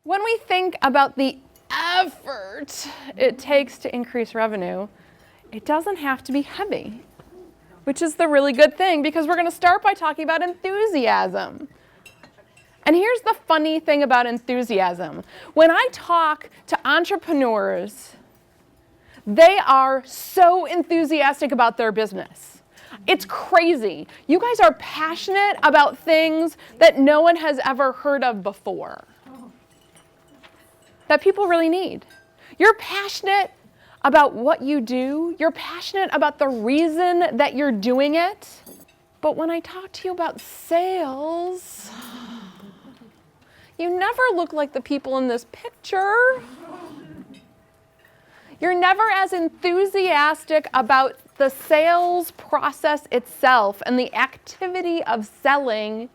When we think about the effort it takes to increase revenue, it doesn't have to be heavy, which is the really good thing, because we're going to start by talking about enthusiasm. And here's the funny thing about enthusiasm. When I talk to entrepreneurs, they are so enthusiastic about their business. It's crazy. You guys are passionate about things that no one has ever heard of before, that people really need. You're passionate about what you do. You're passionate about the reason that you're doing it. But when I talk to you about sales, you never look like the people in this picture. You're never as enthusiastic about the sales process itself and the activity of selling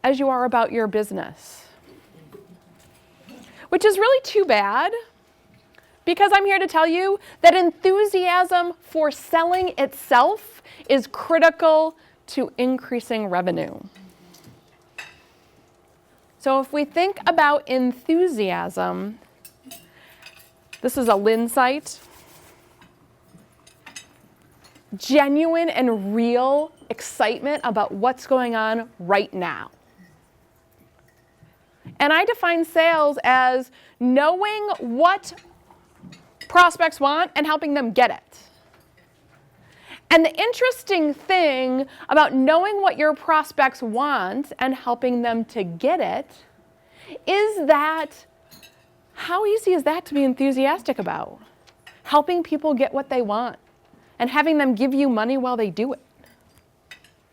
as you are about your business. Which is really too bad, because I'm here to tell you that enthusiasm for selling itself is critical to increasing revenue. So if we think about enthusiasm, this is a Linsight. Genuine and real excitement about what's going on right now. And I define sales as knowing what prospects want and helping them get it. And the interesting thing about knowing what your prospects want and helping them to get it is that how easy is that to be enthusiastic about? Helping people get what they want and having them give you money while they do it.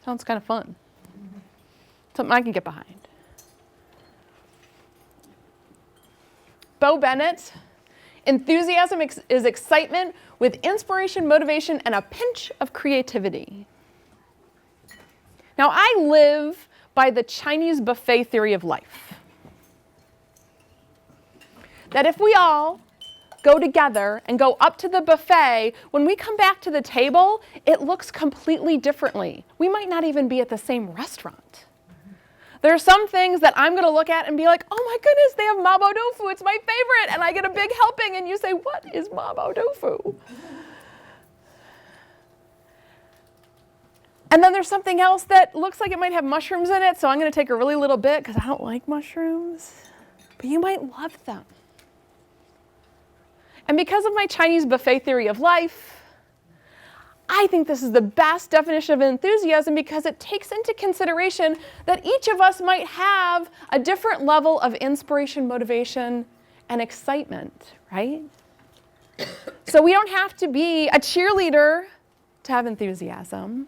Sounds kind of fun. Something I can get behind. Bo Bennett, enthusiasm is excitement with inspiration, motivation, and a pinch of creativity. Now, I live by the Chinese buffet theory of life. That if we all go together and go up to the buffet, when we come back to the table, it looks completely differently. We might not even be at the same restaurant. There are some things that I'm going to look at and be like, oh my goodness, they have mabo tofu, it's my favorite, and I get a big helping, and you say, what is mabo tofu? And then there's something else that looks like it might have mushrooms in it, so I'm going to take a really little bit because I don't like mushrooms, but you might love them. And because of my Chinese buffet theory of life, I think this is the best definition of enthusiasm because it takes into consideration that each of us might have a different level of inspiration, motivation, and excitement, right? So we don't have to be a cheerleader to have enthusiasm.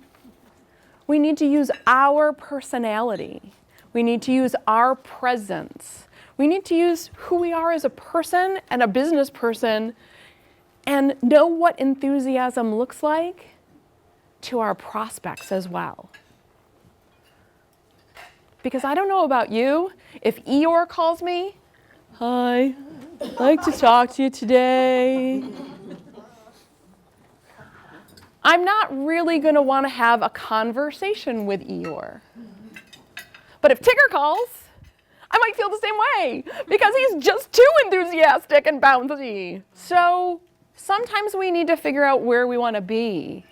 We need to use our personality. We need to use our presence. We need to use who we are as a person and a business person and know what enthusiasm looks like to our prospects as well. Because I don't know about you, if Eeyore calls me, hi, I'd like to talk to you today. I'm not really going to want to have a conversation with Eeyore. But if Tigger calls, I might feel the same way because he's just too enthusiastic and bouncy. So sometimes we need to figure out where we want to be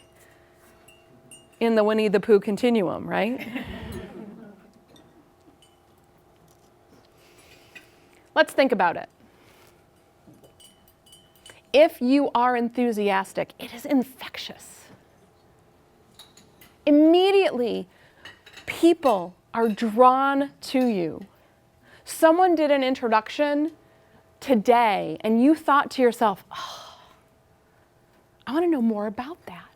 in the Winnie the Pooh continuum, right? Let's think about it. If you are enthusiastic, it is infectious. Immediately, people are drawn to you. Someone did an introduction today, and you thought to yourself, oh, I want to know more about that.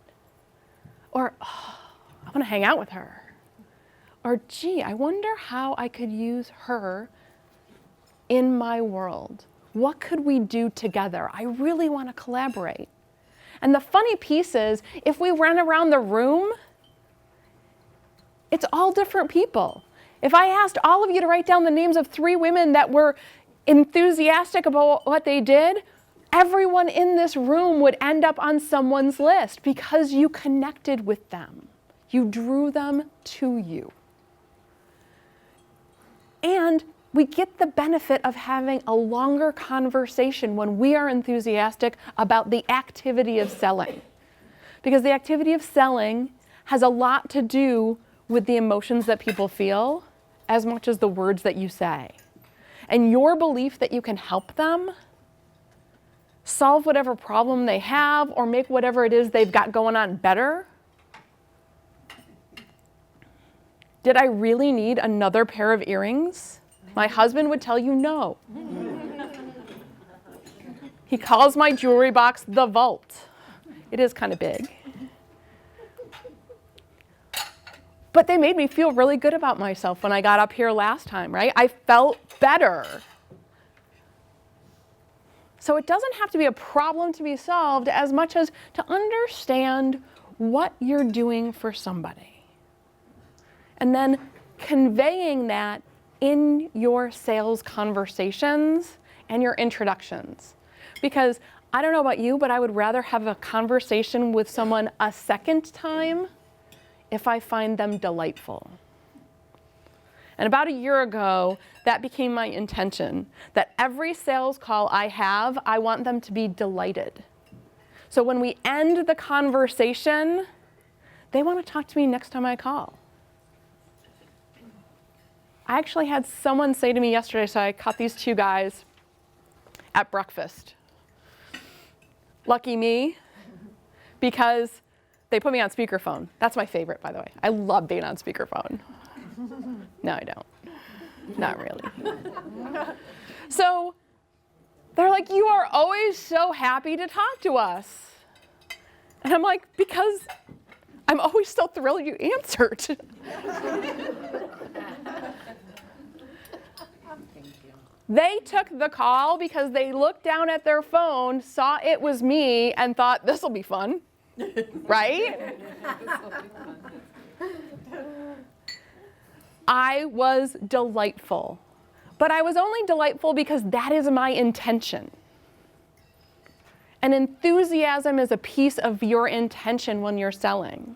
Or, oh, I want to hang out with her. Or, gee, I wonder how I could use her in my world. What could we do together? I really want to collaborate. And the funny piece is, if we run around the room, it's all different people. If I asked all of you to write down the names of 3 women that were enthusiastic about what they did, everyone in this room would end up on someone's list because you connected with them. You drew them to you. And we get the benefit of having a longer conversation when we are enthusiastic about the activity of selling. Because the activity of selling has a lot to do with the emotions that people feel as much as the words that you say. And your belief that you can help them solve whatever problem they have or make whatever it is they've got going on better. Did I really need another pair of earrings? My husband would tell you no. He calls my jewelry box the vault. It is kind of big. But they made me feel really good about myself when I got up here last time, right? I felt better. So it doesn't have to be a problem to be solved as much as to understand what you're doing for somebody. And then conveying that in your sales conversations and your introductions. Because I don't know about you, but I would rather have a conversation with someone a second time if I find them delightful. And about a year ago, that became my intention, that every sales call I have, I want them to be delighted. So when we end the conversation, they want to talk to me next time I call. I actually had someone say to me yesterday, so I caught these two guys at breakfast. Lucky me, because they put me on speakerphone. That's my favorite, by the way. I love being on speakerphone. No, I don't. Not really. So they're like, you are always so happy to talk to us. And I'm like, because I'm always so thrilled you answered. They took the call because they looked down at their phone, saw it was me, and thought, this will be fun. Right? I was delightful. But I was only delightful because that is my intention. And enthusiasm is a piece of your intention when you're selling.